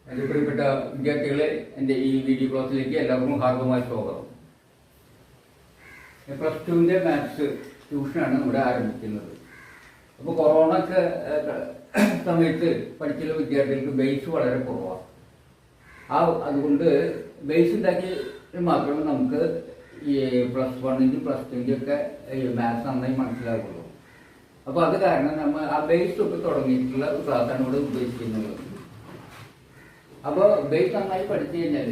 എൻ്റെ പ്രിയപ്പെട്ട വിദ്യാർത്ഥികളെ, എൻ്റെ ഈ വീഡിയോ ക്ലാസ്സിലേക്ക് എല്ലാവർക്കും ഹാർദമായ സ്വാഗതം. പ്ലസ് ടുവിൻ്റെ മാത്സ് ട്യൂഷനാണ് ഇവിടെ ആരംഭിക്കുന്നത്. അപ്പോൾ കൊറോണക്ക് സമയത്ത് പഠിക്കുന്ന വിദ്യാർത്ഥികൾക്ക് ബേസ് വളരെ കുറവാണ്. അതുകൊണ്ട് ബേസ് ഉണ്ടാക്കി മാത്രമേ നമുക്ക് ഈ പ്ലസ് വണ്ണിൻ്റെയും പ്ലസ് ടുവിൻ്റെ ഒക്കെ മാത്സ് നന്നായി മനസ്സിലാകുള്ളൂ. അപ്പോൾ അത് കാരണം നമ്മൾ ആ ബേസ് ഒക്കെ തുടങ്ങിയിട്ടുള്ള ക്ലാസ്സാണ് ഇവിടെ ഉദ്ദേശിക്കുന്നത്. അപ്പോൾ ബേസ് നന്നായി പഠിച്ചു കഴിഞ്ഞാൽ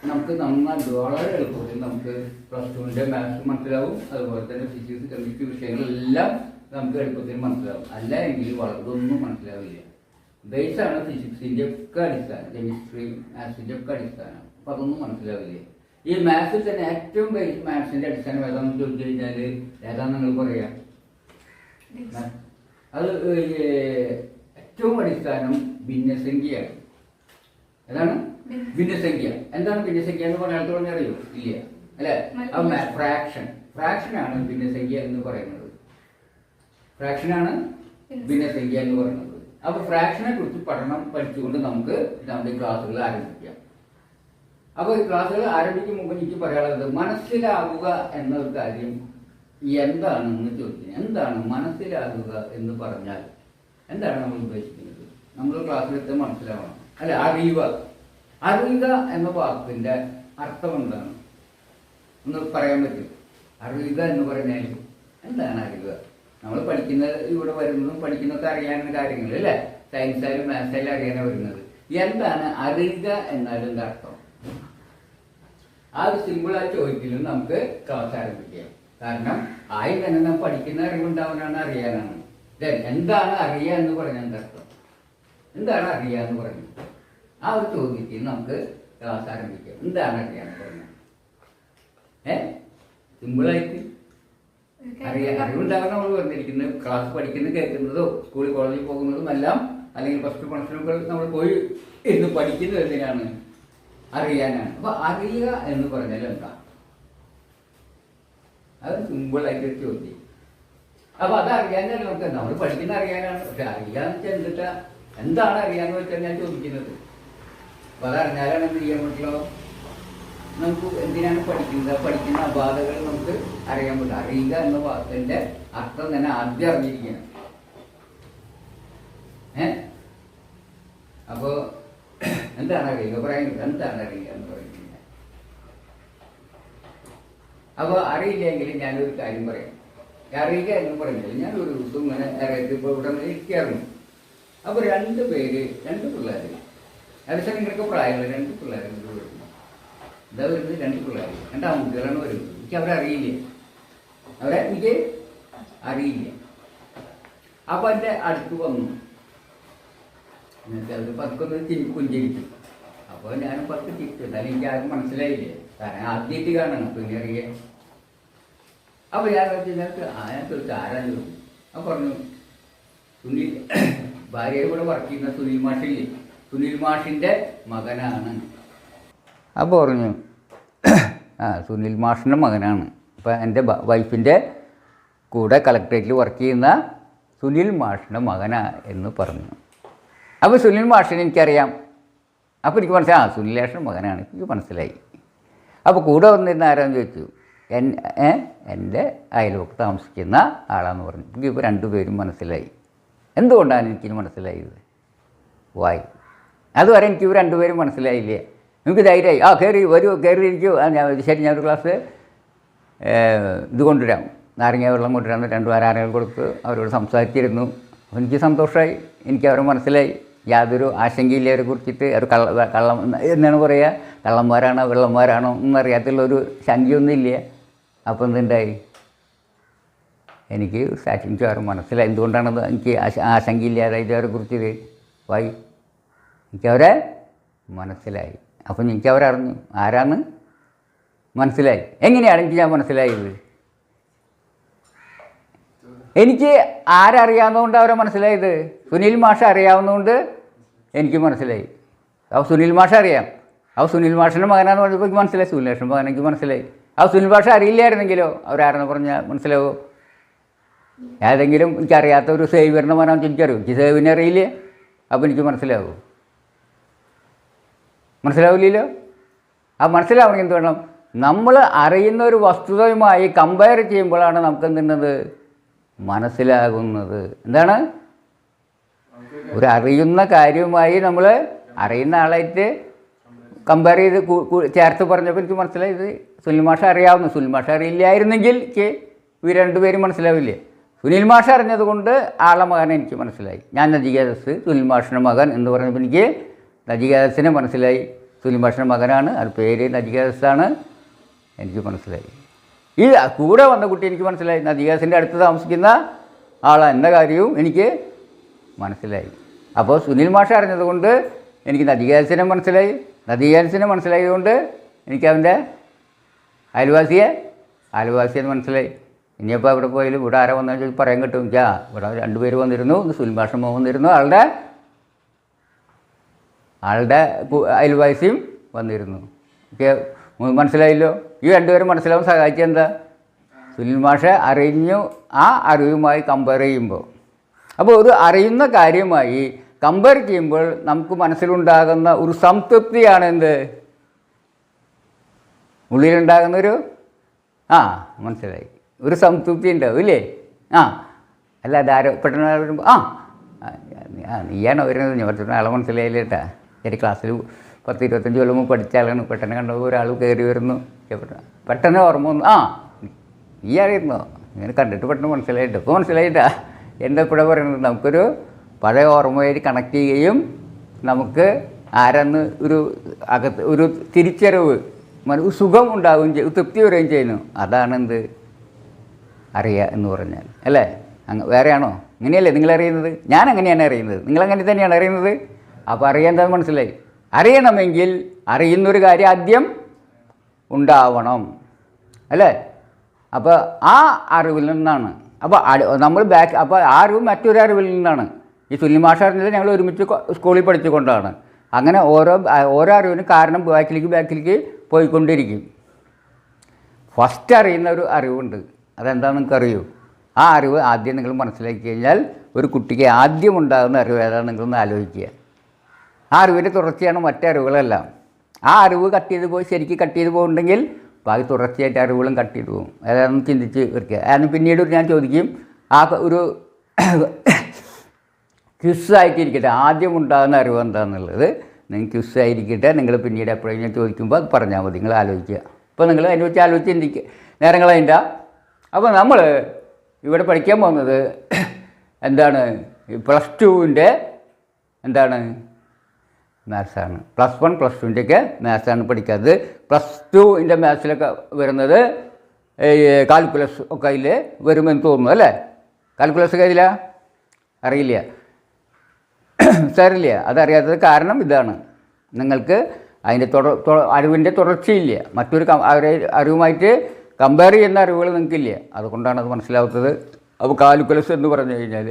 നമുക്ക് നന്നായി വളരെ എളുപ്പത്തിൽ നമുക്ക് പ്ലസ് ടുവിൻ്റെ മാത്സ് മനസ്സിലാവും. അതുപോലെ തന്നെ ഫിസിക്സ്, കെമിസ്ട്രി വിഷയങ്ങളെല്ലാം നമുക്ക് എളുപ്പത്തിൽ മനസ്സിലാവും. അല്ല എങ്കിൽ വളരെയൊന്നും മനസ്സിലാവില്ല. ബേസാണ് ഫിസിക്സിൻ്റെ ഒക്കെ അടിസ്ഥാനം, കെമിസ്ട്രി മാത്സിൻ്റെ ഒക്കെ അടിസ്ഥാനം. അപ്പോൾ അതൊന്നും മനസ്സിലാവില്ല. ഈ മാത്സിൽ തന്നെ ഏറ്റവും ബേസ് മാത്സിൻ്റെ അടിസ്ഥാനം ഏതാണെന്ന് ചോദിച്ചു കഴിഞ്ഞാൽ ഏതാണെന്ന് നിങ്ങൾ പറയാം. അത് ഏറ്റവും അടിസ്ഥാനം ഭിന്നസംഖ്യയാണ്. ഏതാണ് ഭിന്നസംഖ്യ? എന്താണ് ഭിന്നസംഖ്യ എന്ന് പറയാൻ അറിയോ? ഇല്ല അല്ലെ? ഫ്രാക്ഷനാണ് ഭിന്നസംഖ്യ എന്ന് പറയുന്നത്. ഫ്രാക്ഷനാണ് ഭിന്നസംഖ്യ എന്ന് പറയുന്നത്. അപ്പൊ ഫ്രാക്ഷനെ കുറിച്ച് പഠിച്ചുകൊണ്ട് നമുക്ക് നമ്മുടെ ക്ലാസ്സുകൾ ആരംഭിക്കാം. അപ്പോൾ ഈ ക്ലാസ്സുകൾ ആരംഭിക്കും മുമ്പ് എനിക്ക് പറയാനുള്ളത്, മനസ്സിലാവുക എന്നൊരു കാര്യം എന്താണെന്ന് ചോദിക്കുന്നത്. എന്താണ് മനസ്സിലാകുക എന്ന് പറഞ്ഞാൽ എന്താണ് നമ്മൾ ഉദ്ദേശിക്കുന്നത്? നമ്മൾ ക്ലാസ്സിലെത്തെ മനസ്സിലാവണം അല്ലെ? അറിയുക എന്ന വാക്കിന്റെ അർത്ഥം എന്താണ് ഒന്ന് പറയാൻ പറ്റും? അറിയുക എന്ന് പറഞ്ഞാൽ എന്താണ് അറിയുക? നമ്മൾ പഠിക്കുന്നത്, ഇവിടെ വരുന്നതും പഠിക്കുന്നതൊക്കെ അറിയാനുള്ള കാര്യങ്ങൾ അല്ലേ? സയൻസായാലും മാത്സായാലും അറിയാനാണ് വരുന്നത്. എന്താണ് അറിയുക എന്നാലും എന്താ അർത്ഥം? ആ ഒരു സിമ്പിളായി ചോദിക്കലും നമുക്ക് ക്ലാസ് ആരംഭിക്കാം. കാരണം ആദ്യം തന്നെ നാം പഠിക്കുന്ന അറിവുണ്ടാവാനാണ്, അറിയാനാണ്. എന്താണ് അറിയുക എന്ന് പറഞ്ഞാൽ എന്തർത്ഥം? എന്താണ് അറിയുക എന്ന് പറഞ്ഞത്? ആ ഒരു ചോദ്യത്തിൽ നമുക്ക് ക്ലാസ് ആരംഭിക്കാം. എന്താണ് അറിയുക എന്ന് പറഞ്ഞാൽ സിമ്പിളായിട്ട് അറിവുണ്ടാകാൻ നമ്മൾ പറഞ്ഞിരിക്കുന്നത് ക്ലാസ് പഠിക്കുന്നത്, കേൾക്കുന്നതോ സ്കൂളിൽ കോളേജിൽ പോകുന്നതും എല്ലാം, അല്ലെങ്കിൽ ഫസ്റ്റ് ഫംഗ്ഷനൊക്കെ നമ്മൾ പോയി ഇരുന്ന് പഠിക്കുന്നത് എന്തിനാണ്? അറിയാനാണ്. അപ്പൊ അറിയുക എന്ന് പറഞ്ഞാൽ എന്താ? അത് സിമ്പിളായിട്ട് ചോദ്യം. അപ്പൊ അത് അറിയാനല്ല, നമുക്ക് നമ്മൾ പഠിക്കുന്ന അറിയാനാണ്. പക്ഷെ അറിയാന്ന് വെച്ചാൽ എന്തിട്ടാ? എന്താണ് അറിയാന്ന് വെച്ചാൽ ഞാൻ ചോദിക്കുന്നത്. അപ്പൊ അതറിഞ്ഞാലാണ് എന്ത് ചെയ്യാൻ പറ്റുള്ളൂ? നമുക്ക് എന്തിനാണ് പഠിക്കുന്നത്? പഠിക്കുന്ന അപാധകൾ നമുക്ക് അറിയാൻ പറ്റും. അറിയുക എന്ന വാക്കിന്റെ അർത്ഥം തന്നെ ആദ്യം അറിഞ്ഞിരിക്കണം. അപ്പോ എന്താണ് അറിയുക? പറയുന്നത് എന്താണ് അറിയുക എന്ന് പറയുന്നത്. അപ്പൊ അറിയില്ലെങ്കിൽ ഞാനൊരു കാര്യം പറയാം. അറിയുക എന്ന് പറഞ്ഞാൽ, ഞാൻ ഒരു ദിവസം ഇങ്ങനെ ഇപ്പോൾ ഇവിടെ ഇരിക്കാറുണ്ട്. അപ്പൊ രണ്ട് പിള്ളേർ, ഏകദേശം നിങ്ങൾക്ക് പ്രായമുള്ള രണ്ട് പിള്ളേർ വരുന്നു. എന്താ വരുന്നത്? രണ്ട് പിള്ളേർ, രണ്ട് ആൺകുട്ടികളാണ് വരുന്നത്. എനിക്ക് അവരെ എനിക്ക് അറിയില്ല. അപ്പൊ എൻ്റെ അടുത്ത് വന്നു. എന്നിട്ട് അവർ പതുക്കൊന്ന് പുഞ്ചിരിച്ചു. അപ്പോൾ ഞാൻ പത്ത് ചിരിച്ചു. എന്നാലും എനിക്ക് ആരും മനസ്സിലായില്ലേ, കാരണം ആദ്യമായിട്ട് കാണണം. പിന്നെ അറിയാൻ അപ്പൊ ഞാൻ ചോദിച്ചു ആരാന്ന് ചോദിച്ചു. അപ്പൊ പറഞ്ഞു സുനിൽ, ഭാര്യയുടെ കൂടെ വർക്ക് ചെയ്യുന്ന സുനിൽ മാഷില്ലേ, സുനിൽ മാഷിന്റെ മകനാണ്. അപ്പോൾ പറഞ്ഞു സുനിൽ മാഷിൻ്റെ മകനാണ്. അപ്പം എൻ്റെ വൈഫിൻ്റെ കൂടെ കളക്ട്രേറ്റിൽ വർക്ക് ചെയ്യുന്ന സുനിൽ മാഷിൻ്റെ മകനാ എന്ന് പറഞ്ഞു. അപ്പോൾ സുനിൽ മാഷിനെ എനിക്കറിയാം. അപ്പോൾ എനിക്ക് മനസ്സിലായി സുനിലേഷൻ്റെ മകനാണ്. എനിക്ക് മനസ്സിലായി. അപ്പോൾ കൂടെ വന്നിരുന്ന ആരാന്ന് ചോദിച്ചു. എൻ്റെ അയൽവക്കത്ത് താമസിക്കുന്ന ആളാന്ന് പറഞ്ഞു. എനിക്ക് ഇപ്പോൾ രണ്ടുപേരും മനസ്സിലായി. എന്തുകൊണ്ടാണ് എനിക്കിത് മനസ്സിലായത്? വായി അതുവരെ എനിക്ക് ഇവർ രണ്ടുപേരും മനസ്സിലായില്ലേ. നിങ്ങൾക്ക് ധൈര്യമായി കയറിയിരിക്കൂ. ശരി, ഞാനൊരു ഗ്ലാസ് ഇത് കൊണ്ടുവരാം, നാരങ്ങ വെള്ളം കൊണ്ടുവരാമെന്ന് രണ്ടു നാരങ്ങൾ കൊടുത്ത് അവരോട് സംസാരിച്ചിരുന്നു. അപ്പോൾ എനിക്ക് സന്തോഷമായി. എനിക്ക് അവരെ മനസ്സിലായി. യാതൊരു ആശങ്കയില്ല അവരെ കുറിച്ചിട്ട്. അവർ കള്ളം എന്നാണ് പറയുക, കള്ളന്മാരാണോ വെള്ളന്മാരാണോ എന്നറിയാത്തുള്ളൊരു ശങ്കയൊന്നുമില്ല. അപ്പോൾ എന്തുണ്ടായി? എനിക്ക് അവരെ മനസ്സിലായി. എന്തുകൊണ്ടാണത് എനിക്ക് ആശങ്കയില്ലാതായത് അവരെ കുറിച്ച്? വായി എനിക്കവരെ മനസ്സിലായി. അപ്പം എനിക്കവരറിഞ്ഞു ആരാന്ന് മനസ്സിലായി. എങ്ങനെയാണ് എനിക്ക് ഞാൻ മനസ്സിലായത്? എനിക്ക് ആരറിയാവുന്നതുകൊണ്ട് അവരെ മനസ്സിലായത്? സുനിൽ മാഷ അറിയാവുന്നതുകൊണ്ട് എനിക്ക് മനസ്സിലായി. അപ്പോൾ സുനിൽ മാഷ അറിയാം. അപ്പോൾ സുനിൽ മാഷിൻ്റെ മകനാന്ന് പറഞ്ഞപ്പോൾ എനിക്ക് മനസ്സിലായി. സുനിലേഷൻ്റെ മകൻ എനിക്ക് മനസ്സിലായി. അപ്പോൾ സുനിൽ മാഷ അറിയില്ലായിരുന്നെങ്കിലോ അവരാരെന്ന് പറഞ്ഞാൽ മനസ്സിലാവോ? ഏതെങ്കിലും എനിക്കറിയാത്ത ഒരു സേവിയറിൻ്റെ മകനാണെന്ന് എനിക്കറിയും. എനിക്ക് സേവിനെ അറിയില്ലേ, അപ്പോൾ എനിക്ക് മനസ്സിലാവും. മനസ്സിലാവില്ലല്ലോ. ആ മനസ്സിലാവണമെങ്കിൽ എന്ത് വേണം? നമ്മൾ അറിയുന്ന ഒരു വസ്തുതയുമായി കമ്പയർ ചെയ്യുമ്പോഴാണ് നമുക്ക് എന്തുന്നത് മനസ്സിലാകുന്നത്. എന്താണ്? ഒരു അറിയുന്ന കാര്യവുമായി നമ്മൾ അറിയുന്ന ആളായിട്ട് കമ്പയർ ചെയ്ത് ചേർത്ത് പറഞ്ഞപ്പോൾ എനിക്ക് മനസ്സിലായി ഇത് സുനിൽ മാഷ അറിയാവുന്നു. സുനിൽ മാഷ അറിയില്ലായിരുന്നെങ്കിൽ എനിക്ക് ഇവർ രണ്ടുപേരും മനസ്സിലാവില്ലേ. സുനിൽ മാഷ അറിഞ്ഞതുകൊണ്ട് ആളെ മകൻ എനിക്ക് മനസ്സിലായി. ഞാൻ നജികേതസ് സുനിൽ മാഷിൻ്റെ മകൻ എന്ന് പറഞ്ഞപ്പോൾ എനിക്ക് നജികേതസിനെ മനസ്സിലായി. സുനിൽ മാഷിൻ്റെ മകനാണ്, അത് പേര് നജികേതസാണ്, എനിക്ക് മനസ്സിലായി. ഈ കൂടെ വന്ന കുട്ടി എനിക്ക് മനസ്സിലായി. നജികേതസിൻ്റെ അടുത്ത് താമസിക്കുന്ന ആളാണ് എന്ന കാര്യവും എനിക്ക് മനസ്സിലായി. അപ്പോൾ സുനിൽ മാഷ അറിഞ്ഞതുകൊണ്ട് എനിക്ക് നജികേതസിനെ മനസ്സിലായി. നജികേതസിനെ മനസ്സിലായതുകൊണ്ട് എനിക്ക് അവൻ്റെ അയൽവാസിയെന്ന് മനസ്സിലായി. ഇനിയിപ്പോൾ അവിടെ പോയാലും ഇവിടെ ആരാ വന്നു ചോദിച്ചാൽ പറയാൻ കിട്ടും. ഇവിടെ രണ്ടുപേര് വന്നിരുന്നു, സുനിൽ മാഷ വന്നിരുന്നു, ആളുടെ അയൽവാസിയും വന്നിരുന്നു. എനിക്ക് മനസ്സിലായില്ലോ. ഈ രണ്ടുപേരും മനസ്സിലാവാൻ സഹായിച്ചത് എന്താ? സുനിൽ മാഷ അറിഞ്ഞു ആ അറിവുമായി കമ്പയർ ചെയ്യുമ്പോൾ. അപ്പോൾ ഒരു അറിയുന്ന കാര്യമായി കമ്പയർ ചെയ്യുമ്പോൾ നമുക്ക് മനസ്സിലുണ്ടാകുന്ന ഒരു സംതൃപ്തിയാണ് എന്ത്? ഉള്ളിലുണ്ടാകുന്നൊരു മനസ്സിലായി, ഒരു സംതൃപ്തി ഉണ്ടാവും ഇല്ലേ? അല്ല അതാരോ പെട്ടെന്ന് വരുമ്പോൾ നീയാണോ വരുന്നത്? ഞാൻ പെട്ടെന്ന് ആളെ മനസ്സിലായില്ല കേട്ടാ. എൻ്റെ ക്ലാസ്സിൽ 10-25 കൊല്ലം പഠിച്ച ആളാണ്. പെട്ടെന്ന് കണ്ടപ്പോൾ ഒരാൾ കയറി വരുന്നു, പെട്ടെന്ന് ഓർമ്മ വന്നു, നീ അറിയുന്നോ? ഇങ്ങനെ കണ്ടിട്ട് പെട്ടെന്ന് മനസ്സിലായിട്ട്. ഇപ്പോൾ മനസ്സിലായിട്ടാ എന്താ ഇവിടെ പറയുന്നത്? നമുക്കൊരു പഴയ ഓർമ്മയായിട്ട് കണക്ട് ചെയ്യുകയും നമുക്ക് ആരെന്ന് ഒരു തിരിച്ചറിവ്, സുഖം ഉണ്ടാവുകയും ചെയ്യും, തൃപ്തി വരികയും ചെയ്യുന്നു. അതാണെന്ത് അറിയുക എന്ന് പറഞ്ഞാൽ, അല്ലേ? വേറെയാണോ? ഇങ്ങനെയല്ലേ നിങ്ങളറിയുന്നത്? ഞാൻ അങ്ങനെയാണ് അറിയുന്നത്, നിങ്ങളങ്ങനെ തന്നെയാണ് അറിയുന്നത്. അപ്പോൾ അറിയാൻ എന്താ മനസ്സിലായി? അറിയണമെങ്കിൽ അറിയുന്നൊരു കാര്യം ആദ്യം ഉണ്ടാവണം, അല്ലേ? അപ്പോൾ ആ അറിവിൽ നിന്നാണ്. അപ്പോൾ നമ്മൾ അപ്പോൾ ആ അറിവ് മറ്റൊരു അറിവിൽ നിന്നാണ്. ഈ സുനിൽ മാഷ അറിഞ്ഞത് ഞങ്ങൾ ഒരുമിച്ച് സ്കൂളിൽ പഠിച്ചുകൊണ്ടാണ്. അങ്ങനെ ഓരോ അറിവിനും കാരണം ബാക്കിലേക്ക് പോയിക്കൊണ്ടിരിക്കും. ഫസ്റ്റ് അറിയുന്ന ഒരു അറിവുണ്ട്, അതെന്താണെന്ന് നിങ്ങൾക്ക് അറിയൂ? ആ അറിവ് ആദ്യം നിങ്ങൾ മനസ്സിലാക്കി കഴിഞ്ഞാൽ ഒരു കുട്ടിക്ക് ആദ്യം ഉണ്ടാകുന്ന അറിവ് ഏതാണ് നിങ്ങളൊന്ന് ആലോചിക്കുക. ആ അറിവിൻ്റെ തുടർച്ചയാണ് മറ്ററിവുകളെല്ലാം. ആ അറിവ് ശരിക്കും കട്ട് ചെയ്ത് പോകുന്നുണ്ടെങ്കിൽ ബാക്കി തുടർച്ചയായിട്ട് അറിവുകളും കട്ട് ചെയ്ത് പോകും. ഏതാണെന്ന് ചിന്തിച്ച് വയ്ക്കുക. അതിന് പിന്നീട് ഞാൻ ചോദിക്കും, ആ ഒരു ക്വിസ്സായിട്ടിരിക്കട്ടെ, ആദ്യം ഉണ്ടാകുന്ന അറിവ് എന്താണെന്നുള്ളത് നിങ്ങൾക്ക് ക്വിസ്സായിരിക്കട്ടെ. നിങ്ങൾ പിന്നീട് എപ്പോഴും ഞാൻ ചോദിക്കുമ്പോൾ അത് പറഞ്ഞാൽ മതി, നിങ്ങൾ ആലോചിക്കുക. അപ്പോൾ നിങ്ങൾ അതിനെ വെച്ച് ആലോചിച്ച് ചിന്തിക്കുക, നേരങ്ങൾ അതിൻ്റെ. അപ്പോൾ നമ്മൾ ഇവിടെ പഠിക്കാൻ പോകുന്നത് എന്താണ്? +2ൻ്റെ എന്താണ്? മാത്സാണ്. +1 +2ൻ്റെയൊക്കെ മാത്സാണ് പഠിക്കാത്തത്. +2ൻ്റെ മാത്സിലൊക്കെ വരുന്നത് കാൽക്കുലസ് ഒക്കെ അതിൽ വരുമെന്ന് തോന്നുന്നു, അല്ലേ? കാൽക്കുലസ് ഒക്കെ അതില അറിയില്ല, സാറില്ല. അതറിയാത്തത് കാരണം ഇതാണ്, നിങ്ങൾക്ക് അതിൻ്റെ അറിവിൻ്റെ തുടർച്ചയില്ല. മറ്റൊരു അറിവുമായിട്ട് കമ്പയർ ചെയ്യുന്ന അറിവുകൾ നിങ്ങൾക്കില്ല. അതുകൊണ്ടാണ് അത് മനസ്സിലാവാത്തത്. അപ്പോൾ കാൽക്കുലസ് എന്ന് പറഞ്ഞു കഴിഞ്ഞാൽ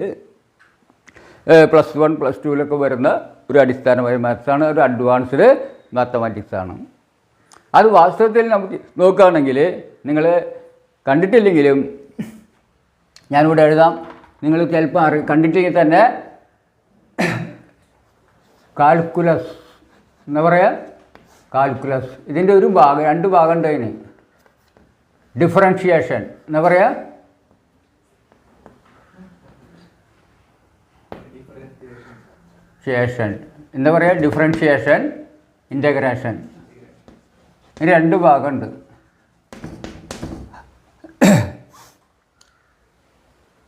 +1 +2 വരുന്ന ഒരു അടിസ്ഥാനമായ മാത്സാണ്, ഒരു അഡ്വാൻസ്ഡ് മാത്തമാറ്റിക്സാണ്. അത് വാസ്തവത്തിൽ നമുക്ക് നോക്കുകയാണെങ്കിൽ നിങ്ങൾ കണ്ടിട്ടില്ലെങ്കിലും ഞാനിവിടെ എഴുതാം. നിങ്ങൾ ചിലപ്പോൾ കണ്ടിട്ടില്ലെങ്കിൽ തന്നെ കാൽക്കുലസ് എന്താ പറയുക? കാൽക്കുലസ് ഇതിൻ്റെ ഒരു ഭാഗം, 2 ഭാഗം ഉണ്ട് അതിന്. ഡിഫറൻഷിയേഷൻ എന്താ പറയുക? എന്താ പറയുക? Differentiation, integration. ഇതിന് 2 ഭാഗമുണ്ട്.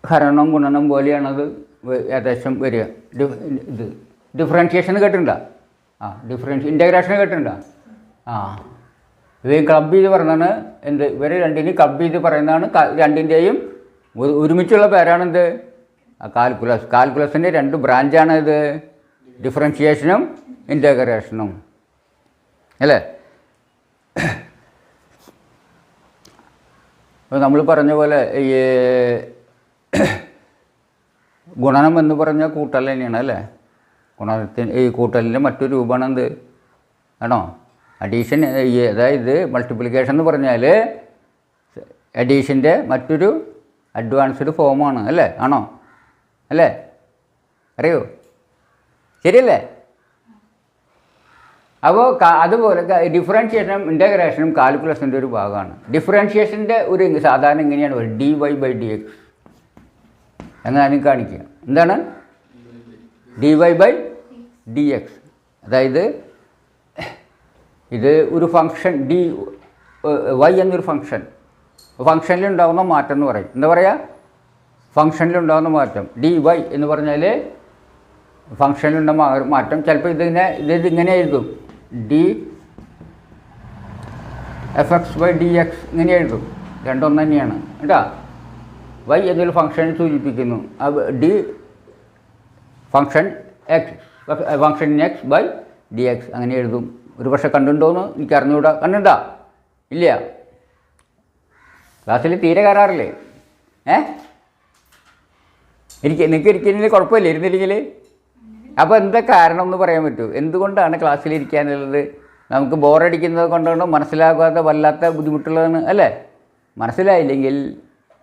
ഹരണം ഗുണനം പോലെയാണത് ഏകദേശം വരിക. ഇത് ഡിഫറൻഷിയേഷൻ കേട്ടിട്ടുണ്ടോ? ഇൻ്റഗ്രേഷൻ കേട്ടിട്ടുണ്ടോ? ഇത് ക്ലബ് ചെയ്ത് പറയുന്നതാണ്. എന്ത്? ഇവർ രണ്ടിനും ക്ലബ് ചെയ്ത് പറയുന്നതാണ്. രണ്ടിൻ്റെയും ഒരുമിച്ചുള്ള പേരാണെന്ത്? കാൽക്കുലസ്. കാൽക്കുലസിൻ്റെ 2 ബ്രാഞ്ചാണ് ഇത്, ഡിഫറൻഷിയേഷനും ഇൻ്റഗ്രേഷനും, അല്ലേ? അപ്പോൾ നമ്മൾ പറഞ്ഞ പോലെ ഈ ഗുണനം എന്ന് പറഞ്ഞാൽ കൂട്ടൽ തന്നെയാണ്, അല്ലേ? ഗുണനത്തിന് ഈ കൂട്ടലിൻ്റെ മറ്റൊരു രൂപമാണ് എന്ത്? ആണോ? അഡീഷൻ. അതായത് മൾട്ടിപ്ലിക്കേഷൻ എന്ന് പറഞ്ഞാൽ അഡീഷൻ്റെ മറ്റൊരു അഡ്വാൻസ്ഡ് ഫോമാണ്, അല്ലേ? ആണോ? അല്ലേ? അറിയോ? ശരിയല്ലേ? അപ്പോൾ അതുപോലെ ഡിഫറൻഷിയേഷനും ഇൻ്റഗ്രേഷനും കാൽക്കുലസിൻ്റെ ഒരു ഭാഗമാണ്. ഡിഫറൻഷിയേഷൻ്റെ ഒരു സാധാരണ ഇങ്ങനെയാണ് പറയുന്നത്, dy/dx എന്നാണ് കാണിക്കുക. എന്താണ് dy/dx? അതായത് ഇത് ഒരു ഫംഗ്ഷൻ y എന്നൊരു ഫംഗ്ഷനിലുണ്ടാകുന്ന മാറ്റം എന്ന് പറയും. എന്താ പറയുക? ഫംഗ്ഷനിലുണ്ടാകുന്ന മാറ്റം dy എന്ന് പറഞ്ഞാൽ ഫംഗ്ഷനിലുണ്ട മാറ്റം. ചിലപ്പോൾ ഇതിങ്ങനെ എഴുതും, dfx/dx ഇങ്ങനെ എഴുതും. രണ്ടൊന്നു തന്നെയാണ് കേട്ടോ. y എന്നൊരു ഫംഗ്ഷനെ സൂചിപ്പിക്കുന്നു. ഡി ഫംഗ്ഷൻ x/dx അങ്ങനെ എഴുതും. ഒരു പക്ഷെ കണ്ടിട്ടുണ്ടോയെന്ന് എനിക്ക് അറിഞ്ഞുകൂടാ. കണ്ടിട്ടുണ്ടോ? ഇല്ല. ക്ലാസ്സിൽ തീരെ കയറാറില്ലേ? നിങ്ങൾക്ക് ഇരിക്കുന്നതിൽ കുഴപ്പമില്ല, ഇരുന്നില്ലെങ്കിൽ. അപ്പോൾ എന്താ കാരണം എന്ന് പറയാൻ പറ്റുമോ? എന്തുകൊണ്ടാണ് ക്ലാസ്സിലിരിക്കാനുള്ളത്? നമുക്ക് ബോറടിക്കുന്നത് കൊണ്ടാണോ, മനസ്സിലാകാത്ത വല്ലാത്ത ബുദ്ധിമുട്ടുള്ളതാണ് അല്ലേ? മനസ്സിലായില്ലെങ്കിൽ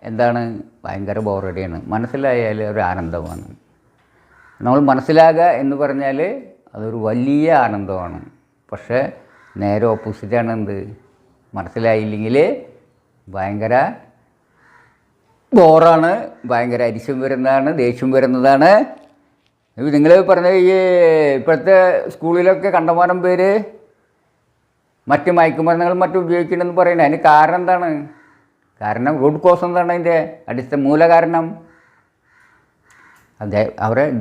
എന്താണ്? ഭയങ്കര ബോറടിയാണ്. മനസ്സിലായാൽ ഒരു ആനന്ദമാണ്. നമ്മൾ മനസ്സിലാകുക എന്ന് പറഞ്ഞാൽ അതൊരു വലിയ ആനന്ദമാണ്. പക്ഷേ നേരെ ഓപ്പോസിറ്റാണ് എന്ത്? മനസ്സിലായില്ലെങ്കിൽ ഭയങ്കര ബോറാണ്, ഭയങ്കര അരിശം വരുന്നതാണ്, ദേഷ്യം വരുന്നതാണ്. നിങ്ങൾ പറഞ്ഞ ഈ ഇപ്പോഴത്തെ സ്കൂളിലൊക്കെ കണ്ടമാനം പേര് മറ്റ് മയക്കുമരുന്നുകൾ മറ്റും ഉപയോഗിക്കണമെന്ന് പറയുന്നത്. അതിന് കാരണം എന്താണ്? കാരണം റൂട്ട് കോസ് എന്താണ്? അതിൻ്റെ മൂല കാരണം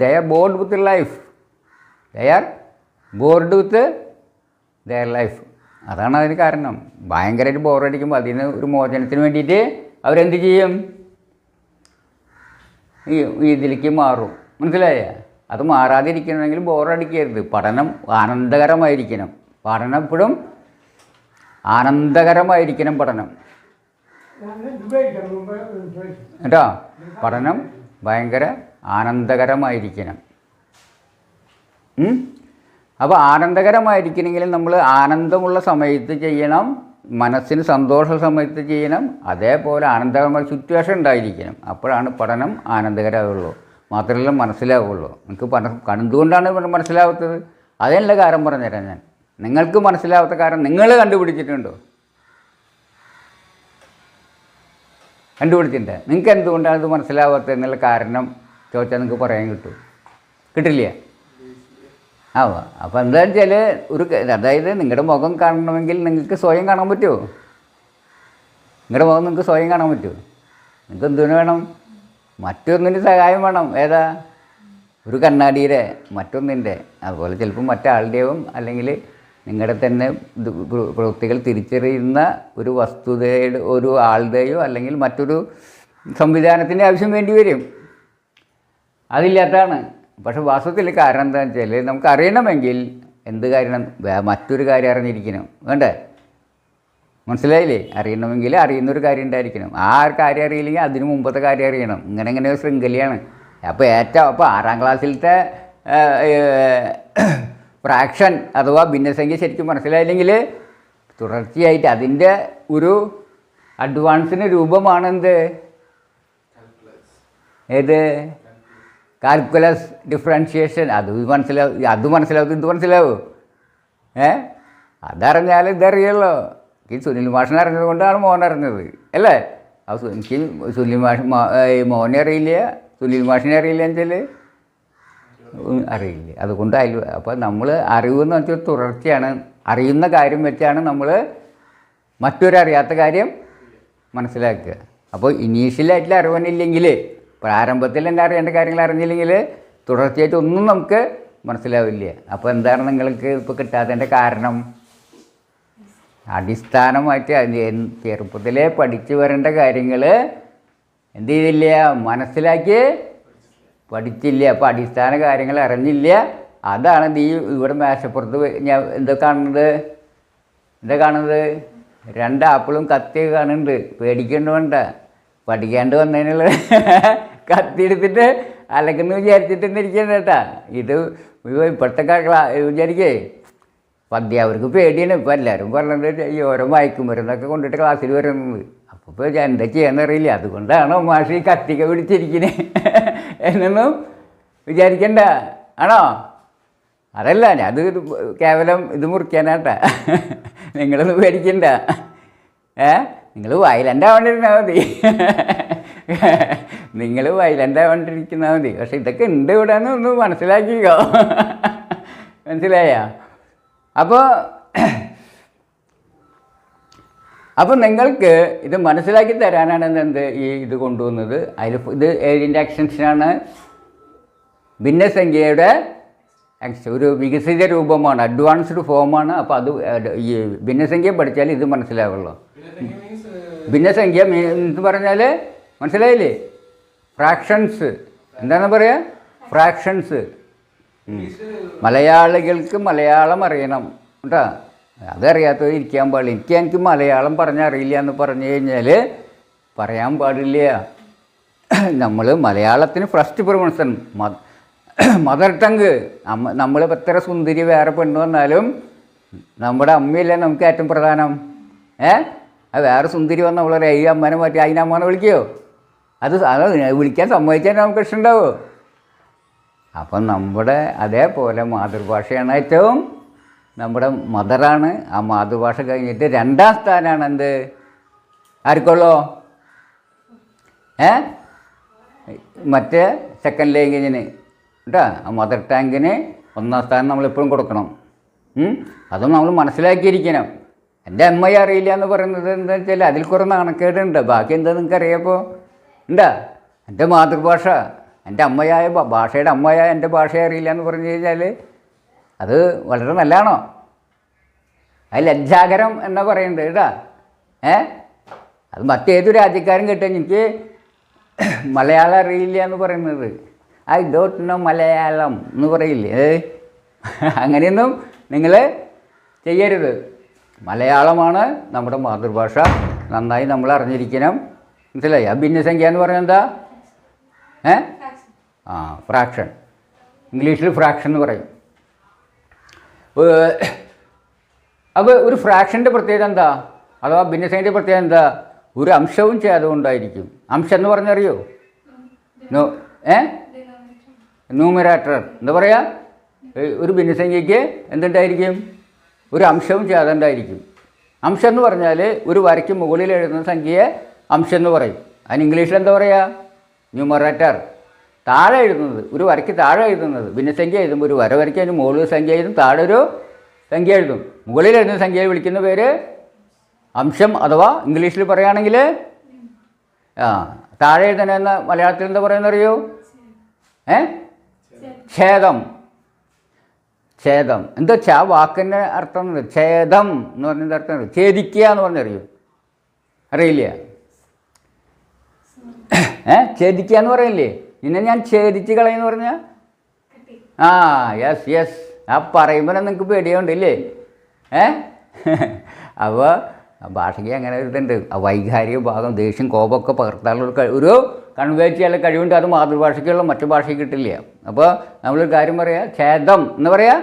they are bored with life. They are bored with their life. അതാണ് അതിന് കാരണം. ഭയങ്കരമായിട്ട് ബോറടിക്കുമ്പോൾ അതിന് ഒരു മോചനത്തിന് വേണ്ടിയിട്ട് അവരെന്ത് ചെയ്യും? ഇതിലേക്ക് മാറും. മനസ്സിലായ? അത് മാറാതിരിക്കണമെങ്കിൽ ബോറടിക്കരുത്. പഠനം ആനന്ദകരമായിരിക്കണം. പഠനം എപ്പോഴും ആനന്ദകരമായിരിക്കണം. പഠനം കേട്ടോ. പഠനം ഭയങ്കര ആനന്ദകരമായിരിക്കണം. അപ്പോൾ ആനന്ദകരമായിരിക്കണമെങ്കിൽ നമ്മൾ ആനന്ദമുള്ള സമയത്ത് ചെയ്യണം, മനസ്സിന് സന്തോഷ സമയത്ത് ചെയ്യണം. അതേപോലെ ആനന്ദകരമായ സിറ്റുവേഷൻ ഉണ്ടായിരിക്കണം. അപ്പോഴാണ് പഠനം ആനന്ദകരമാവുള്ളൂ. മാത്രമല്ല മനസ്സിലാവുള്ളൂ. നിങ്ങൾക്ക് എന്തുകൊണ്ടാണ് മനസ്സിലാവാത്തത്? അതിനുള്ള കാരണം പറഞ്ഞുതരാം ഞാൻ. നിങ്ങൾക്ക് മനസ്സിലാവാത്ത കാരണം നിങ്ങൾ കണ്ടുപിടിച്ചിട്ടുണ്ടോ? കണ്ടുപിടിച്ചിട്ടുണ്ട്. നിങ്ങൾക്ക് എന്തുകൊണ്ടാണ് ഇത് മനസ്സിലാവാത്തത് എന്നുള്ള കാരണം ചോദിച്ചാൽ നിങ്ങൾക്ക് പറയാൻ കിട്ടില്ല. അപ്പോൾ എന്താണെന്ന് വെച്ചാൽ അതായത് നിങ്ങളുടെ മുഖം കാണണമെങ്കിൽ നിങ്ങൾക്ക് സ്വയം കാണാൻ പറ്റുമോ? നിങ്ങളുടെ മുഖം നിങ്ങൾക്ക് സ്വയം കാണാൻ പറ്റുമോ? നിങ്ങൾക്ക് എന്തിനു വേണം? മറ്റൊന്നിൻ്റെ സഹായം വേണം. ഏതാ? ഒരു കണ്ണാടിയുടെ, മറ്റൊന്നിൻ്റെ. അതുപോലെ ചിലപ്പോൾ മറ്റാളുടെയും അല്ലെങ്കിൽ നിങ്ങളുടെ തന്നെ പ്രവൃത്തികൾ തിരിച്ചറിയുന്ന ഒരു വസ്തുതയുടെ, ഒരു ആളുടെയോ അല്ലെങ്കിൽ മറ്റൊരു സംവിധാനത്തിൻ്റെ ആവശ്യം വേണ്ടി വരും. അതില്ലാത്തതാണ്. പക്ഷെ വാസ്തവത്തിൽ കാരണം എന്താണെന്ന് വെച്ചാൽ നമുക്ക് അറിയണമെങ്കിൽ എന്ത് കാര്യം? മറ്റൊരു കാര്യം അറിഞ്ഞിരിക്കണം. വേണ്ടേ? മനസ്സിലായില്ലേ? അറിയണമെങ്കിൽ അറിയുന്നൊരു കാര്യം ഉണ്ടായിരിക്കണം. ആ കാര്യം അറിയില്ലെങ്കിൽ അതിന് മുമ്പത്തെ കാര്യം അറിയണം. ഇങ്ങനെ ഒരു ശൃംഖലയാണ്. അപ്പോൾ അപ്പോൾ 6ാം ക്ലാസ്സിലത്തെ ഫ്രാക്ഷൻ അഥവാ ഭിന്നസംഖ്യ ശരിക്കും മനസ്സിലായില്ലെങ്കിൽ തുടർച്ചയായിട്ട് അതിൻ്റെ ഒരു അഡ്വാൻസിന് രൂപമാണെന്ത്? ഏത്? Calculus, differentiation. അത് മനസ്സിലാവും. ഇത് മനസ്സിലാവും. അതറിഞ്ഞാൽ ഇതറിയുള്ളൂ. എനിക്ക് സുനിൽ മാഷിനെ അറിഞ്ഞത് കൊണ്ടാണ് മോൻ അറിഞ്ഞത് അല്ലേ? എനിക്ക് സുനിൽ മോനെ അറിയില്ല, സുനിൽ മാഷിനെ അറിയില്ല എന്നുവെച്ചാൽ അറിയില്ല. അതുകൊണ്ട് അപ്പോൾ നമ്മൾ അറിവെന്ന് വെച്ചാൽ തുടർച്ചയാണ്. അറിയുന്ന കാര്യം വെച്ചാണ് നമ്മൾ മറ്റൊരറിയാത്ത കാര്യം മനസ്സിലാക്കുക. അപ്പോൾ ഇനീഷ്യലായിട്ടുള്ള അറിവനില്ലെങ്കിൽ, പ്രാരംഭത്തിൽ തന്നെ അറിയേണ്ട കാര്യങ്ങൾ അറിഞ്ഞില്ലെങ്കിൽ തുടർച്ചയായിട്ട് ഒന്നും നമുക്ക് മനസ്സിലാവില്ല. അപ്പോൾ എന്താണ് നിങ്ങൾക്ക് ഇപ്പോൾ കിട്ടാത്തതിൻ്റെ കാരണം? അടിസ്ഥാനമായിട്ട് ചെറുപ്പത്തിലേ പഠിച്ചു വരേണ്ട കാര്യങ്ങൾ എന്ത് ചെയ്തില്ല? മനസ്സിലാക്കി പഠിച്ചില്ല. അപ്പോൾ അടിസ്ഥാന കാര്യങ്ങൾ അറിഞ്ഞില്ല. അതാണ് ഇവിടെ മേശപ്പുറത്ത് ഞാൻ എന്താ കാണുന്നത്? 2 ആപ്പിളും കത്തിയൊക്കെ കാണുന്നുണ്ട്. പേടിക്കേണ്ട വേണ്ട. പഠിക്കാണ്ട് വന്നതിനുള്ള കത്തി എടുത്തിട്ട് അലക്കെന്ന് വിചാരിച്ചിട്ട് ഇരിക്കേണ്ട കേട്ടാ. ഇത് ഇപ്പോഴത്തെ വിചാരിക്കേ അധ്യാപകർക്ക് പേടിയാണ്. ഇപ്പോൾ എല്ലാവരും പറഞ്ഞത് ഈ ഓരോ മയക്കുമരുന്നൊക്കെ കൊണ്ടിട്ട് ക്ലാസ്സിൽ വരുന്നത്. അപ്പോൾ എന്താ ചെയ്യാന്നറിയില്ല. അതുകൊണ്ടാണോ മാഷി കത്തിക്ക പിടിച്ചിരിക്കുന്നത് എന്നൊന്നും വിചാരിക്കണ്ട. ആണോ? അതല്ല, അത് കേവലം ഇത് മുറിക്കാനാട്ടാ. നിങ്ങളത് പേടിക്കണ്ട. നിങ്ങൾ വയലൻ്റ് ആവേണ്ടിരുന്നാൽ മതി. നിങ്ങൾ വയലൻ്റ് ആവേണ്ടിരിന്നാൽ മതി. പക്ഷെ ഇതൊക്കെ ഉണ്ട് ഇവിടെ നിന്ന് ഒന്ന് മനസ്സിലാക്കിക്കോ. മനസ്സിലായ? അപ്പോൾ നിങ്ങൾക്ക് ഇത് മനസ്സിലാക്കി തരാനാണ് എന്ത് ഈ ഇത് കൊണ്ടുവന്നത്. അതിൽ ഇത് ഏതിൻ്റെ എക്സ്റ്റൻഷനാണ്? ഭിന്നസംഖ്യയുടെ ഒരു വികസിത രൂപമാണ്, അഡ്വാൻസ്ഡ് ഫോമാണ്. അപ്പോൾ അത് ഈ ഭിന്നസംഖ്യ പഠിച്ചാൽ ഇത് മനസ്സിലാവുള്ളൂ. ഭിന്നസംഖ്യ എന്ന് പറഞ്ഞാൽ മനസ്സിലായില്ലേ? ഫ്രാക്ഷൻസ്. എന്താണെന്ന് പറയുക? ഫ്രാക്ഷൻസ്. മലയാളികൾക്ക് മലയാളം അറിയണം കേട്ടോ. അതറിയാത്തത് ഇരിക്കാൻ പാടില്ല. എനിക്ക് മലയാളം പറഞ്ഞറിയില്ല എന്ന് പറഞ്ഞു കഴിഞ്ഞാൽ പറയാൻ പാടില്ല. നമ്മൾ മലയാളത്തിന് ഫസ്റ്റ് പ്രിഫറൻസ് മദർ ടങ്ക്. നമ്മളിപ്പോൾ എത്ര സുന്ദരി വേറെ പെണ്ണ് വന്നാലും നമ്മുടെ അമ്മയല്ലേ നമുക്ക് ഏറ്റവും പ്രധാനം. അത് വേറെ സുന്ദരി വന്ന നമ്മളെ ഈ അമ്മനെ മാറ്റി അതിനമ്മനെ വിളിക്കുമോ? അത് വിളിക്കാൻ സമ്മതിച്ചാൽ നമുക്ക് ഇഷ്ടമുണ്ടാവുമോ? അപ്പം നമ്മുടെ അതേപോലെ മാതൃഭാഷയാണ് ഏറ്റവും, നമ്മുടെ മദറാണ്. ആ മാതൃഭാഷ കഴിഞ്ഞിട്ട് രണ്ടാം സ്ഥാനമാണ് എന്ത്? ആർക്കുള്ളൂ? മറ്റേ സെക്കൻഡ് ലാംഗ്വേജിന് കേട്ടോ. ആ മദർ ടാങ്കിന് ഒന്നാം സ്ഥാനം നമ്മളെപ്പോഴും കൊടുക്കണം. അതും നമ്മൾ മനസ്സിലാക്കിയിരിക്കണം. എൻ്റെ അമ്മയെ അറിയില്ല എന്ന് പറയുന്നത് എന്താ വെച്ചാൽ അതിൽ കുറേ നാണക്കേടുണ്ട്. ബാക്കി എന്താ നിങ്ങൾക്ക് അറിയാപ്പോൾ ഉണ്ടാ? എൻ്റെ മാതൃഭാഷ, എൻ്റെ അമ്മയായ ഭാഷയുടെ അമ്മയായ എൻ്റെ ഭാഷയെ അറിയില്ല എന്ന് പറഞ്ഞു കഴിഞ്ഞാൽ അത് വളരെ നല്ലതാണോ? അത് ലജ്ജാകരം എന്നാ പറയുന്നത് കേട്ടാ. അത് മറ്റേതു രാജ്യക്കാരും കേട്ടാൽ എനിക്ക് മലയാളം അറിയില്ല എന്ന് പറയുന്നത്. ഐ ഡോണ്ട് നോ മലയാളം എന്ന് പറയില്ലേ? അങ്ങനെയൊന്നും നിങ്ങൾ ചെയ്യരുത്. മലയാളമാണ് നമ്മുടെ മാതൃഭാഷ. നന്നായി നമ്മൾ അറിഞ്ഞിരിക്കണം. മനസ്സിലായി? ആ ഭിന്നസംഖ്യ എന്ന് പറഞ്ഞാൽ എന്താ? ഫ്രാക്ഷൻ. ഇംഗ്ലീഷിൽ ഫ്രാക്ഷൻ എന്ന് പറയും. അപ്പോൾ ഒരു ഫ്രാക്ഷൻ്റെ പ്രത്യേകത എന്താ? അഥവാ ഭിന്നസംഖ്യയുടെ പ്രത്യേകത എന്താ? ഒരു അംശവും ഛേദവും ഉണ്ടായിരിക്കും. അംശം എന്ന് പറഞ്ഞറിയോ? ന്യൂമറേറ്റർ എന്താ പറയുക? ഒരു ഭിന്നസംഖ്യയ്ക്ക് എന്തുണ്ടായിരിക്കും? ഒരു അംശവും ഛേദം ഉണ്ടായിരിക്കും. അംശം എന്ന് പറഞ്ഞാൽ ഒരു വരയ്ക്ക് മുകളിൽ എഴുതുന്ന സംഖ്യയെ അംശം എന്ന് പറയും. അതിന് ഇംഗ്ലീഷിൽ എന്താ പറയുക? ന്യൂമറേറ്റർ. താഴെ എഴുതുന്നത്, ഒരു വരയ്ക്ക് താഴെ എഴുതുന്നത്, ഭിന്നസംഖ്യ എഴുതുമ്പോൾ ഒരു വര വരയ്ക്ക് അതിന് മുകളിൽ സംഖ്യ എഴുതും, താഴെ ഒരു സംഖ്യ എഴുതും. മുകളിൽ എഴുതുന്ന സംഖ്യയെ വിളിക്കുന്ന പേര് അംശം. അഥവാ ഇംഗ്ലീഷിൽ പറയുകയാണെങ്കിൽ താഴെ എഴുതുന്ന മലയാളത്തിൽ എന്താ പറയുന്നറിയോ? ഛേദം. ഛേദം എന്താ? ആ വാക്കിൻ്റെ അർത്ഥം ഛേദം എന്ന് പറഞ്ഞതിൻ്റെ അർത്ഥം ഛേദിക്കുക എന്ന് പറഞ്ഞറിയോ? അറിയില്ല? ഛേദിക്കുക എന്ന് പറയില്ലേ? നിന്നെ ഞാൻ ഛേദിച്ച് കളയെന്ന് പറഞ്ഞാൽ യെസ് യെസ്. ആ പറയുമ്പോൾ നിങ്ങൾക്ക് പേടിയുണ്ടല്ലേ? അപ്പോൾ ഭാഷയ്ക്ക് അങ്ങനെ ഒരു ഇതുണ്ട്. ആ വൈകാരിക ഭാഗം, ദേഷ്യം, കോപമൊക്കെ പകർത്താനുള്ള ഒരു കൺവേ ചെയ്യാനുള്ള കഴിവുണ്ട്. അത് മാതൃഭാഷയ്ക്കുള്ള മറ്റു ഭാഷയ്ക്ക് കിട്ടില്ല. അപ്പോൾ നമ്മളൊരു കാര്യം പറയാം, ഛേദം എന്ന് പറയാം.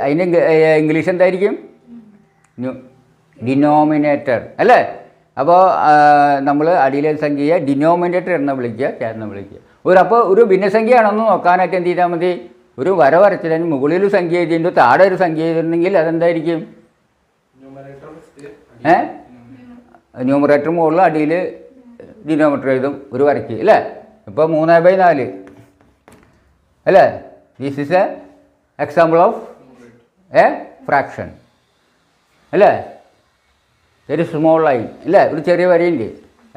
അതിന് ഇംഗ്ലീഷ് എന്തായിരിക്കും? ഡിനോമിനേറ്റർ അല്ലേ? അപ്പോൾ നമ്മൾ അടിയിലെ സംഖ്യയെ ഡിനോമിനേറ്റർ എന്ന് വിളിക്കുക, ഛേദം വിളിക്കുക. അപ്പോൾ ഒരു ഭിന്നസംഖ്യയാണെന്ന് നോക്കാനായിട്ട് എന്ത് ചെയ്താൽ മതി? ഒരു വര വരച്ചതിന് മുകളിൽ ഒരു സംഖ്യ എഴുതിയിട്ട് താഴെ ഒരു സംഖ്യ എഴുതിയിട്ടുണ്ടെങ്കിൽ അതെന്തായിരിക്കും? ന്യൂമറേറ്റർ മുകളിൽ അടിയിൽ ഡിനോമിനേറ്റർ എഴുതും ഒരു വരയ്ക്ക് അല്ലേ? ഇപ്പോൾ 3/4 അല്ലേ? This is a example of a fraction അല്ലേ? ദർ ഇസ് സ്മോൾ ലൈൻ അല്ലേ? ഒരു ചെറിയ വരയുണ്ട്.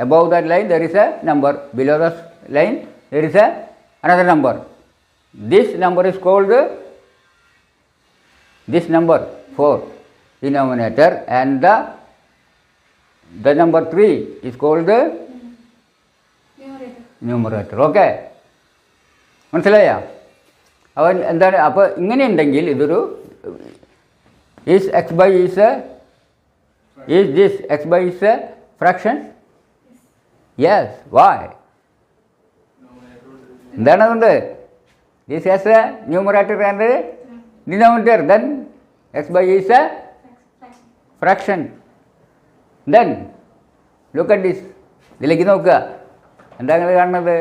Above that line there is a number, below the line there is a another number. This number is called this number 4 denominator, and the number 3 is called the numerator. Okay, മനസ്സിലായ? അവൻ എന്താണ്? അപ്പോൾ ഇങ്ങനെ ഉണ്ടെങ്കിൽ ഇതൊരു is x by is this x by is a fraction? Yes. Why? എന്താണ് അതുകൊണ്ട്? This has a numerator and a denominator, then x by is a fraction. Then look at this. ഇതിലേക്ക് നോക്കുക. എന്താ നിങ്ങൾ കാണുന്നത്?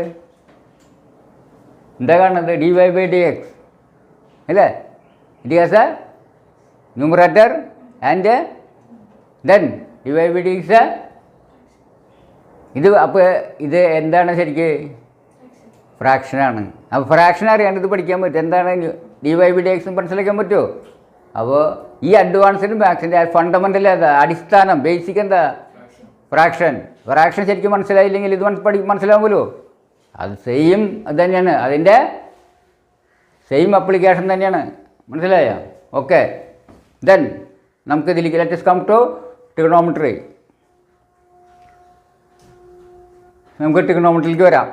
എന്താ കാണുന്നത്? dy by dx അല്ലേ? It has A numerator and then divide is A ഇത്. അപ്പോൾ ഇത് എന്താണ് ശരിക്ക്? ഫ്രാക്ഷനാണ്. അപ്പോൾ ഫ്രാക്ഷൻ അറിയാണ്ട് ഇത് പഠിക്കാൻ പറ്റും. എന്താണ് ഡിവൈഡ് എക്സ് മനസ്സിലാക്കാൻ പറ്റുമോ? അപ്പോൾ ഈ അഡ്വാൻസ്ഡ് മാത്സിൻ്റെ ഫണ്ടമെൻ്റൽ ഏതാ? അടിസ്ഥാനം, ബേസിക് എന്താ? ഫ്രാക്ഷൻ. ഫ്രാക്ഷൻ ശരിക്കും മനസ്സിലായില്ലെങ്കിൽ ഇത് മനസ്സിലാവുമല്ലോ. അത് സെയിം അത് തന്നെയാണ്, അതിൻ്റെ സെയിം അപ്ലിക്കേഷൻ തന്നെയാണ്. മനസ്സിലായോ? ഓക്കെ. ദെൻ നമുക്ക് ഇതിലേക്ക് let us come to trigonometry. നമുക്ക് ട്രിഗണോമെട്രിയിലേക്ക് വരാം.